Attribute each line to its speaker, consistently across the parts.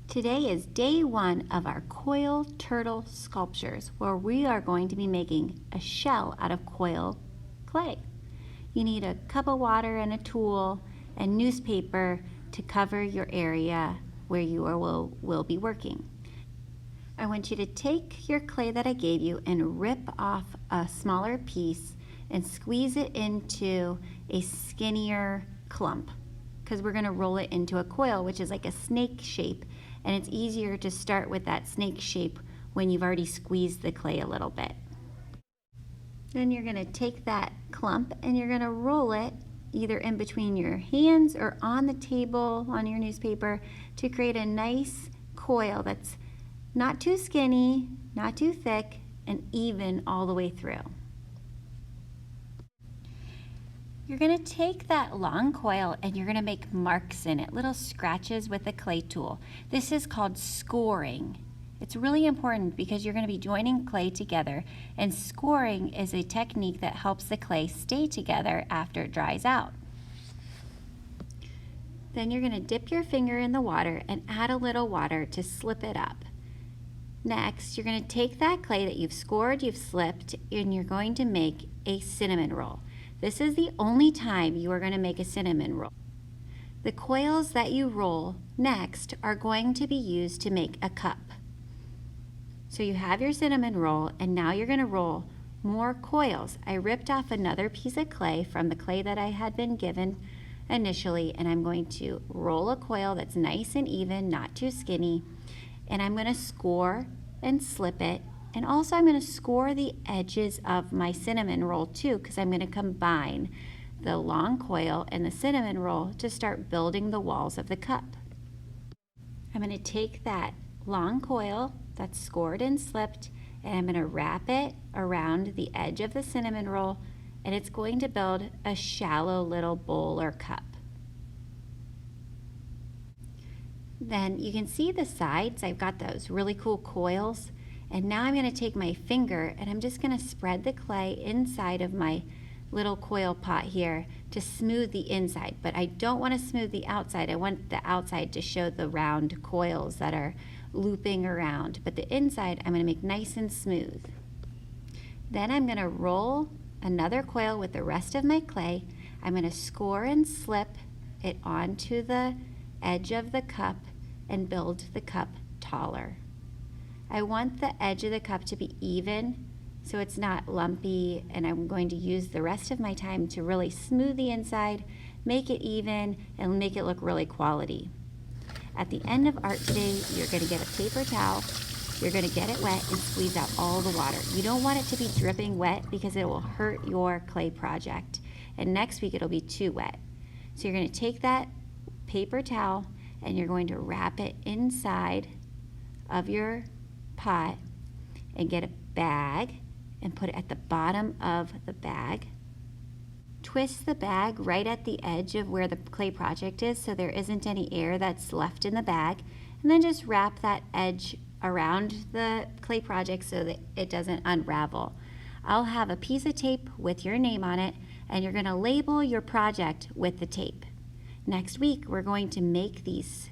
Speaker 1: Today is day one of our coil turtle sculptures, where we are going to be making a shell out of coil clay. You need a cup of water and a tool and newspaper to cover your area where you will be working. I want you to take your clay that I gave you and rip off a smaller piece and squeeze it into a skinnier clump, because we're going to roll it into a coil, which is like a snake shape, and it's easier to start with that snake shape when you've already squeezed the clay a little bit. Then you're going to take that clump and you're going to roll it either in between your hands or on the table on your newspaper to create a nice coil that's not too skinny, not too thick, and even all the way through. You're going to take that long coil and you're going to make marks in it, little scratches with a clay tool. This is called scoring. It's really important because you're going to be joining clay together, and scoring is a technique that helps the clay stay together after it dries out. Then you're going to dip your finger in the water and add a little water to slip it up. Next, you're going to take that clay that you've scored, you've slipped, and you're going to make a cinnamon roll. This is the only time you are going to make a cinnamon roll. The coils that you roll next are going to be used to make a cup. So you have your cinnamon roll, and now you're going to roll more coils. I ripped off another piece of clay from the clay that I had been given initially, and I'm going to roll a coil that's nice and even, not too skinny, and I'm going to score and slip it. And also I'm going to score the edges of my cinnamon roll too, because I'm going to combine the long coil and the cinnamon roll to start building the walls of the cup. I'm going to take that long coil that's scored and slipped, and I'm going to wrap it around the edge of the cinnamon roll, and it's going to build a shallow little bowl or cup. Then you can see the sides. I've got those really cool coils. And now I'm going to take my finger and I'm just going to spread the clay inside of my little coil pot here to smooth the inside. But I don't want to smooth the outside. I want the outside to show the round coils that are looping around. But the inside I'm going to make nice and smooth. Then I'm going to roll another coil with the rest of my clay. I'm going to score and slip it onto the edge of the cup and build the cup taller. I want the edge of the cup to be even so it's not lumpy, and I'm going to use the rest of my time to really smooth the inside, make it even, and make it look really quality. At the end of art today, you're going to get a paper towel, you're going to get it wet and squeeze out all the water. You don't want it to be dripping wet because it will hurt your clay project, and next week it'll be too wet. So you're going to take that paper towel and you're going to wrap it inside of your pot and get a bag and put it at the bottom of the bag. Twist the bag right at the edge of where the clay project is so there isn't any air that's left in the bag, and then just wrap that edge around the clay project so that it doesn't unravel. I'll have a piece of tape with your name on it, and you're going to label your project with the tape. Next week we're going to make these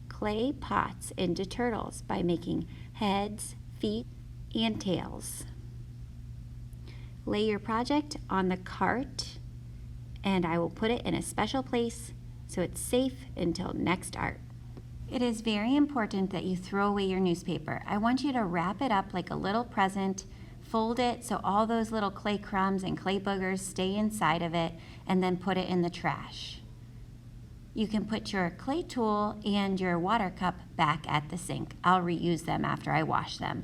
Speaker 1: clay pots into turtles by making heads, feet, and tails. Lay your project on the cart, and I will put it in a special place so it's safe until next art. It is very important that you throw away your newspaper. I want you to wrap it up like a little present, fold it so all those little clay crumbs and clay boogers stay inside of it, and then put it in the trash. You can put your clay tool and your water cup back at the sink. I'll reuse them after I wash them.